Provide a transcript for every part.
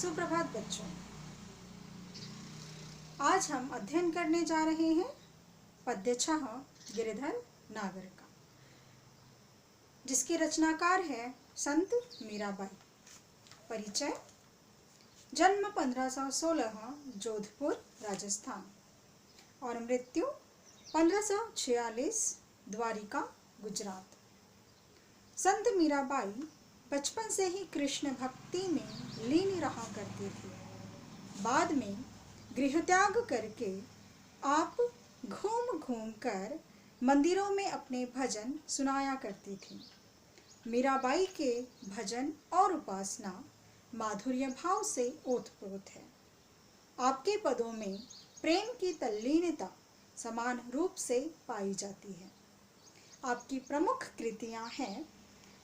सुप्रभात बच्चों, आज हम अध्ययन करने जा रहे हैं पद्य छह गिरिधर नागर का, जिसके रचनाकार है संत मीराबाई। परिचय। जन्म 1516 जोधपुर राजस्थान और मृत्यु 1546 द्वारिका गुजरात। संत मीराबाई बचपन से ही कृष्ण भक्ति में लीन रहा करती थी। बाद में गृहत्याग करके आप घूम घूम कर मंदिरों में अपने भजन सुनाया करती थी। मीराबाई के भजन और उपासना माधुर्य भाव से ओतप्रोत है। आपके पदों में प्रेम की तल्लीनता समान रूप से पाई जाती है। आपकी प्रमुख कृतियां हैं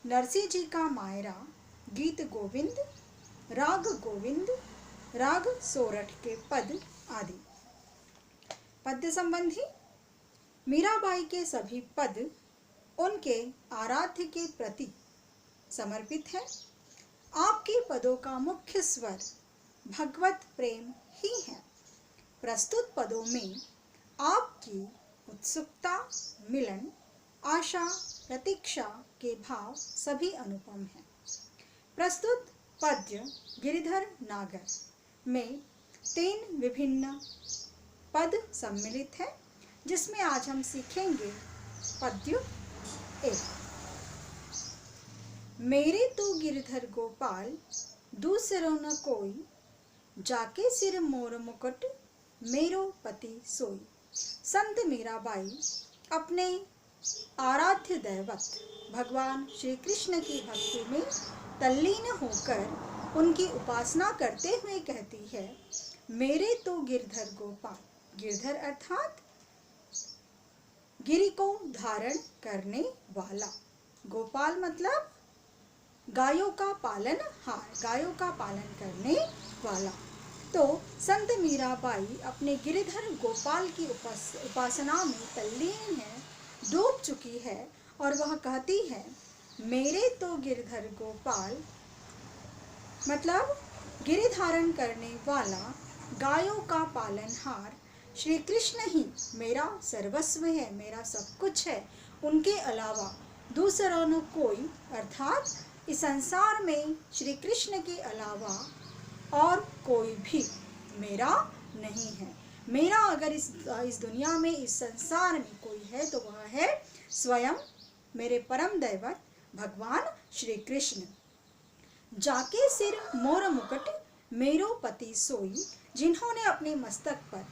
नरसिंह जी का मायरा, गीत गोविंद, राग सोरठ के पद आदि। पद्य संबंधी। मीराबाई के सभी पद उनके आराध्य के प्रति समर्पित हैं। आपके पदों का मुख्य स्वर भगवत प्रेम ही है। प्रस्तुत पदों में आपकी उत्सुकता, मिलन, आशा, प्रतीक्षा के भाव सभी अनुपम हैं। प्रस्तुत पद्य गिरिधर नागर में 3 विभिन्न पद सम्मिलित है, जिसमें आज हम सीखेंगे पद्य 1। मेरे तो गिरधर गोपाल दूसरो न कोई, जाके सिर मोर मुकुट मेरो पति सोई। संत मीराबाई अपने आराध्य दैवत भगवान श्री कृष्ण की भक्ति में तल्लीन होकर उनकी उपासना करते हुए कहती है, मेरे तो गिरधर गोपाल। गिरधर अर्थात गिरि को धारण करने वाला, गोपाल मतलब गायों का पालनहार, गायों का पालन करने वाला। तो संत मीराबाई अपने गिरिधर गोपाल की उपासना में तल्लीन है, डूब चुकी है और वह कहती है, मेरे तो गिरधर गोपाल मतलब गिरि धारण करने वाला, गायों का पालनहार श्री कृष्ण ही मेरा सर्वस्व है, मेरा सब कुछ है। उनके अलावा दूसरा न कोई, अर्थात इस संसार में श्री कृष्ण के अलावा और कोई भी मेरा नहीं है। मेरा अगर इस दुनिया में, इस संसार में कोई है तो वह है स्वयं मेरे परम दैवत भगवान श्री कृष्ण। जाके सिर मोर मुकुट मेरो पति सोई, जिन्होंने अपने मस्तक पर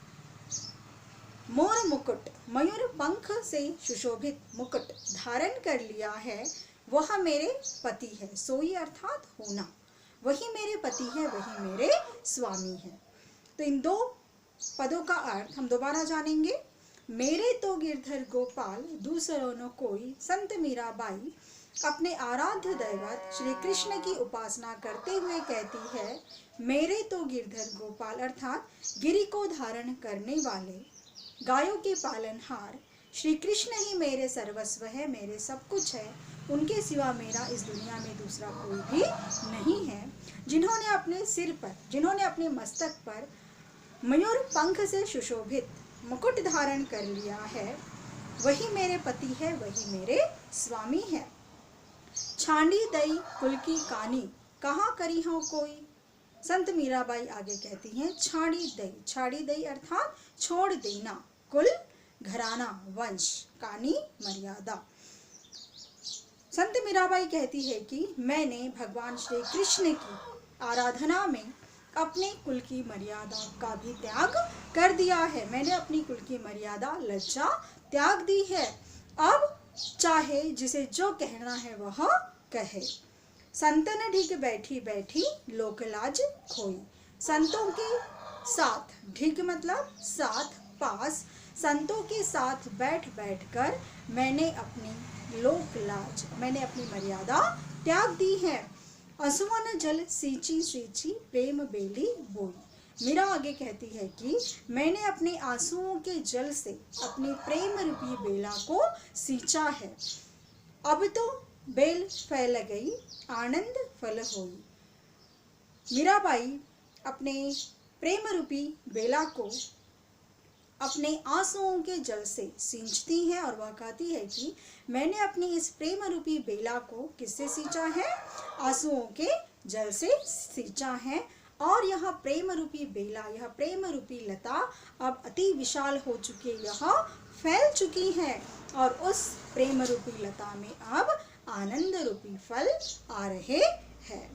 मोर मुकुट, मयूर पंख से सुशोभित मुकुट धारण कर लिया है, वह मेरे पति है। सोई अर्थात होना, वही मेरे पति है, वही मेरे स्वामी है। तो इन 2 पदों का अर्थ हम दोबारा जानेंगे। मेरे तो गिरधर गोपाल दूसरो न कोई। संत मीराबाई अपने आराध्य दैवत श्री कृष्ण की उपासना करते हुए कहती है, मेरे तो गिरधर गोपाल अर्थात गिरि को धारण करने वाले, गायों के पालनहार श्री कृष्ण ही मेरे सर्वस्व है, मेरे सब कुछ है। उनके सिवा मेरा इस दुनिया में दूसरा कोई भी नहीं है। जिन्होंने अपने सिर पर, जिन्होंने अपने मस्तक पर मयूर पंख से सुशोभित मुकुट धारण कर लिया है, वही मेरे पति है, वही मेरे स्वामी है। छांडी दई कुल की कानी, कहाँ करी हो कोई। संत मीराबाई आगे कहती हैं, छाड़ी दई अर्थात छोड़ देना, कुल घराना वंश, कानी मर्यादा। संत मीराबाई कहती है कि मैंने भगवान श्री कृष्ण की आराधना में अपने कुल की मर्यादा का भी त्याग कर दिया है। मैंने अपनी कुल की मर्यादा, लज्जा त्याग दी है। अब चाहे जिसे जो कहना है वह कहे। संतन ढिग बैठी बैठी लोक लाज खोई। संतों के साथ, ढिग मतलब साथ, पास, संतों के साथ बैठ बैठ कर मैंने अपनी लोक लाज, मैंने अपनी मर्यादा त्याग दी है। असुवन जल सींची सींची प्रेम बेली बोई। मीरा आगे कहती है कि मैंने अपने आंसुओं के जल से अपनी प्रेम रूपी बेला को सींचा है। अब तो बेल फैल गई, आनंद फल होई। मीराबाई अपने प्रेम रूपी बेला को अपने आंसुओं के जल से सींचती है और वह कहती है कि मैंने अपनी इस प्रेम रूपी बेला को किससे सींचा है? आंसुओं के जल से सींचा है। और यह प्रेम रूपी बेला, यह प्रेम रूपी लता अब अति विशाल हो चुकी है, यह फैल चुकी है और उस प्रेम रूपी लता में अब आनंद रूपी फल आ रहे हैं।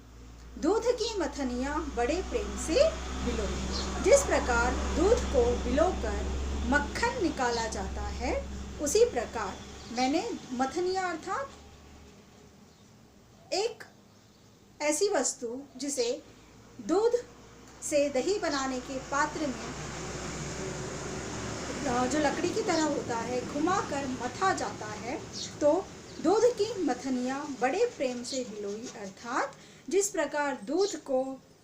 दूध की मथनियाँ बड़े प्रेम से बिलोई। जिस प्रकार दूध को बिलोकर मक्खन निकाला जाता है, उसी प्रकार मैंने मथनियाँ अर्थात एक ऐसी वस्तु जिसे दूध से दही बनाने के पात्र में जो लकड़ी की तरह होता है घुमाकर मथा जाता है, तो दूध की मथनियाँ बड़े प्रेम से बिलोई अर्थात जिस प्रकार दूध को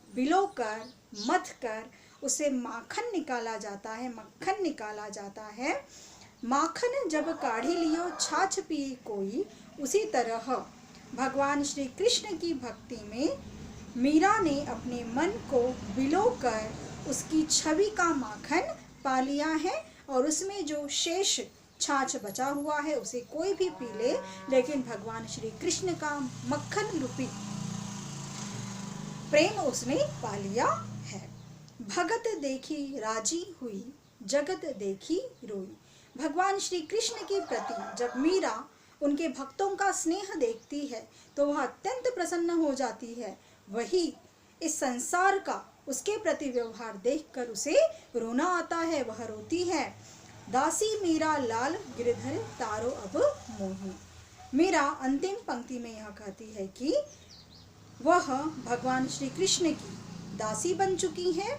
बिलोकर मथ कर उसे माखन निकाला जाता है, मक्खन निकाला जाता है। माखन जब काढ़ी लियो छाछ पिए कोई, उसी तरह भगवान श्री कृष्ण की भक्ति में मीरा ने अपने मन को बिलोकर उसकी छवि का माखन पा लिया है और उसमें जो शेष छाछ बचा हुआ है उसे कोई भी पी ले, लेकिन भगवान श्री कृष्ण का मक्खन रूपी प्रेम उसने पा लिया है। भगत देखी राजी हुई, जगत देखी रोई। भगवान श्री कृष्ण के प्रति जब मीरा उनके भक्तों का स्नेह देखती है तो वह अत्यंत प्रसन्न हो जाती है। वही इस संसार का उसके प्रति व्यवहार देखकर उसे रोना आता है, वह रोती है। दासी मीरा लाल गिरधर तारो अब मोही। मीरा अंतिम पंक्ति में यह कहती है कि वह भगवान श्री कृष्ण की दासी बन चुकी है।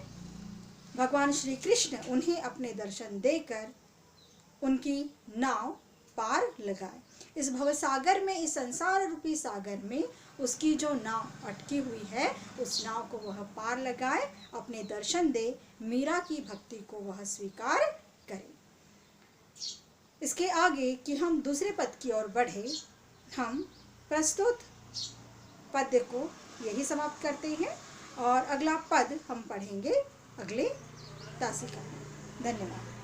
भगवान श्री कृष्ण उन्हें अपने दर्शन देकर उनकी नाव पार लगाए। इस भवसागर में, इस संसार रूपी सागर में उसकी जो नाव अटकी हुई है, उस नाव को वह पार लगाए, अपने दर्शन दे, मीरा की भक्ति को वह स्वीकार करे। इसके आगे कि हम दूसरे पद की ओर बढ़े, हम प्रस्तुत पद्य को यही समाप्त करते हैं और अगला पद हम पढ़ेंगे अगले तासिका में। धन्यवाद।